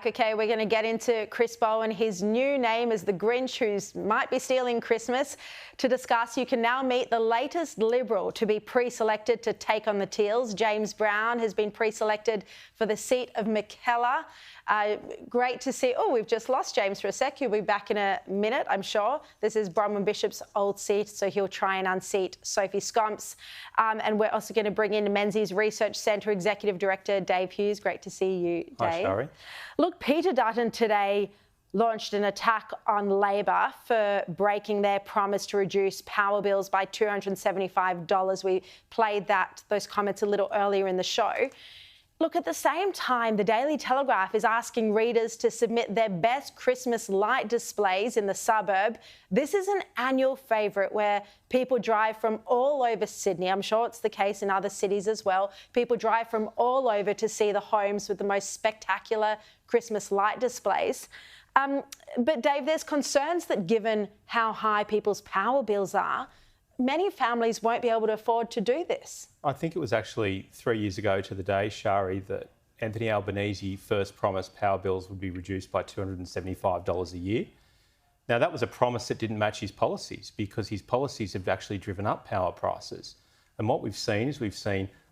Okay, we're going to get into Chris Bowen, his new name as the Grinch, who might be stealing Christmas. To discuss, you can now meet the latest Liberal to be pre-selected to take on the Teals. James Brown has been pre-selected for the seat of Mackellar. Great to see. Oh, we've just lost James for a sec. He'll be back in a minute, I'm sure. This is Bronwyn Bishop's old seat, so he'll try and unseat Sophie Scomps. And we're also going to bring in Menzies Research Centre Executive Director Dave Hughes. Great to see you, Dave. Hi, Sharri. Look, Peter Dutton today launched an attack on Labor for breaking their promise to reduce power bills by $275. We played those comments a little earlier in the show. Look, at the same time, the Daily Telegraph is asking readers to submit their best Christmas light displays in the suburb. This is an annual favourite where people drive from all over Sydney. I'm sure it's the case in other cities as well. People drive from all over to see the homes with the most spectacular Christmas light displays. But Dave, there's concerns that given how high people's power bills are, many families won't be able to afford to do this. I think it was actually 3 years ago to the day, Sharri, that Anthony Albanese first promised power bills would be reduced by $275 a year. Now, that was a promise that didn't match his policies because his policies have actually driven up power prices. And what we've seen is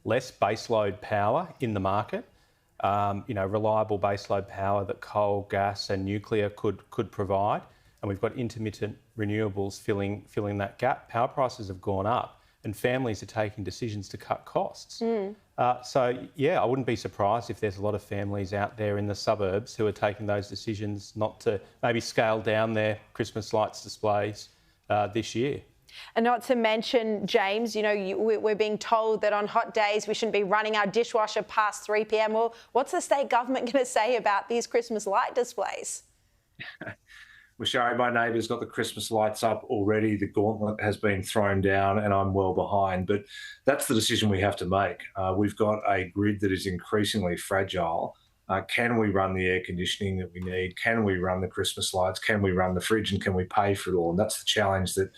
less baseload power in the market, reliable baseload power that coal, gas and nuclear could provide. And we've got intermittent renewables filling that gap. Power prices have gone up and families are taking decisions to cut costs. I wouldn't be surprised if there's a lot of families out there in the suburbs who are taking those decisions not to maybe scale down their Christmas lights displays this year. And not to mention, James, we're being told that on hot days we shouldn't be running our dishwasher past 3 p.m. Well, what's the state government going to say about these Christmas light displays? Well, Sharri, my neighbour's got the Christmas lights up already. The gauntlet has been thrown down and I'm well behind. But that's the decision we have to make. We've got a grid that is increasingly fragile. Can we run the air conditioning that we need? Can we run the Christmas lights? Can we run the fridge? And can we pay for it all? And that's the challenge that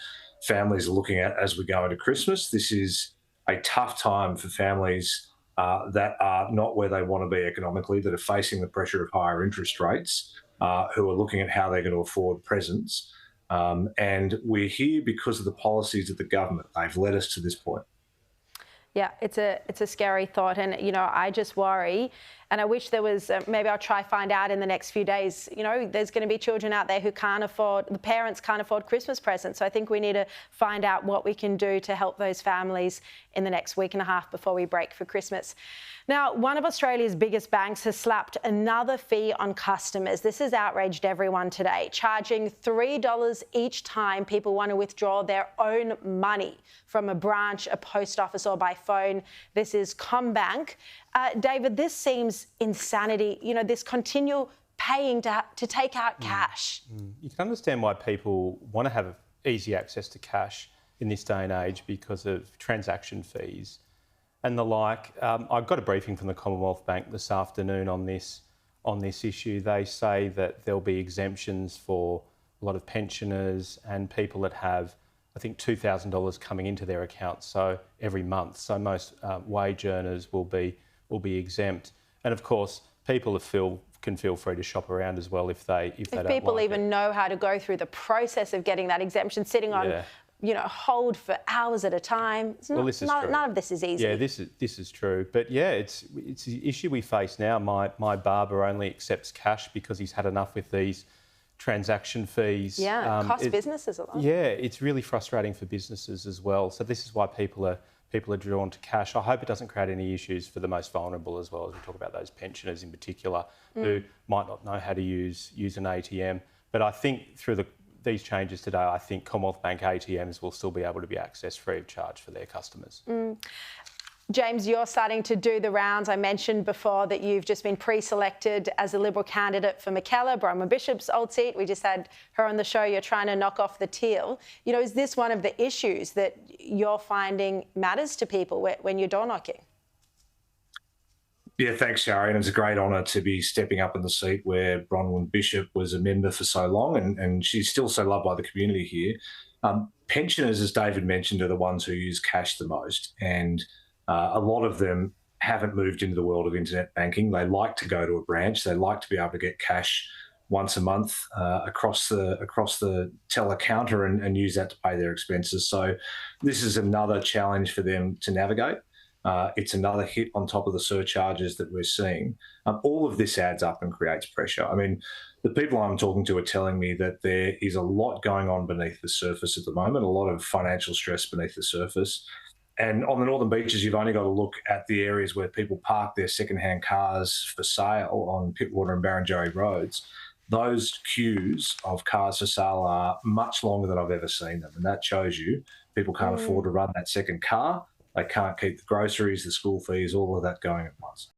families are looking at as we go into Christmas. This is a tough time for families that are not where they want to be economically, that are facing the pressure of higher interest rates, who are looking at how they're going to afford presents. And we're here because of the policies of the government. They've led us to this point. Yeah, it's a scary thought. And, I just worry, and I wish there was, maybe I'll try find out in the next few days, there's going to be children out there who the parents can't afford Christmas presents. So I think we need to find out what we can do to help those families in the next week and a half before we break for Christmas. Now, one of Australia's biggest banks has slapped another fee on customers. This has outraged everyone today, charging $3 each time people want to withdraw their own money from a branch, a post office or by phone. This is CommBank. David, this seems insanity, this continual paying to take out cash. You can understand why people want to have easy access to cash in this day and age because of transaction fees and the like. I got a briefing from the Commonwealth Bank this afternoon on this issue. They say that there'll be exemptions for a lot of pensioners and people that have, I think, $2,000 coming into their account every month. So most wage earners will be exempt. And of course, people can feel free to shop around as well if they don't like it. If people even know how to go through the process of getting that exemption, sitting on hold for hours at a time. None of this is easy. Yeah, this is true. But yeah, it's the issue we face now. My barber only accepts cash because he's had enough with these transaction fees. Yeah, cost businesses a lot. Yeah, it's really frustrating for businesses as well. So this is why people are drawn to cash. I hope it doesn't create any issues for the most vulnerable as well, as we talk about those pensioners in particular who might not know how to use an ATM. But I think through these changes today, I think Commonwealth Bank ATMs will still be able to be accessed free of charge for their customers. James, you're starting to do the rounds. I mentioned before that you've just been pre-selected as a Liberal candidate for Mackellar, Bronwyn Bishop's old seat. We just had her on the show. You're trying to knock off the Teal. Is this one of the issues that you're finding matters to people when you're door knocking? Yeah, thanks, Sharri. And it's a great honour to be stepping up in the seat where Bronwyn Bishop was a member for so long and she's still so loved by the community here. Pensioners, as David mentioned, are the ones who use cash the most. And a lot of them haven't moved into the world of internet banking. They like to go to a branch. They like to be able to get cash once a month across the teller counter and use that to pay their expenses. So this is another challenge for them to navigate. It's another hit on top of the surcharges that we're seeing. All of this adds up and creates pressure. I mean, the people I'm talking to are telling me that there is a lot going on beneath the surface at the moment, a lot of financial stress beneath the surface. And on the northern beaches, you've only got to look at the areas where people park their secondhand cars for sale on Pittwater and Barrenjoey roads. Those queues of cars for sale are much longer than I've ever seen them. And that shows you people can't afford to run that second car. They can't keep the groceries, the school fees, all of that going at once.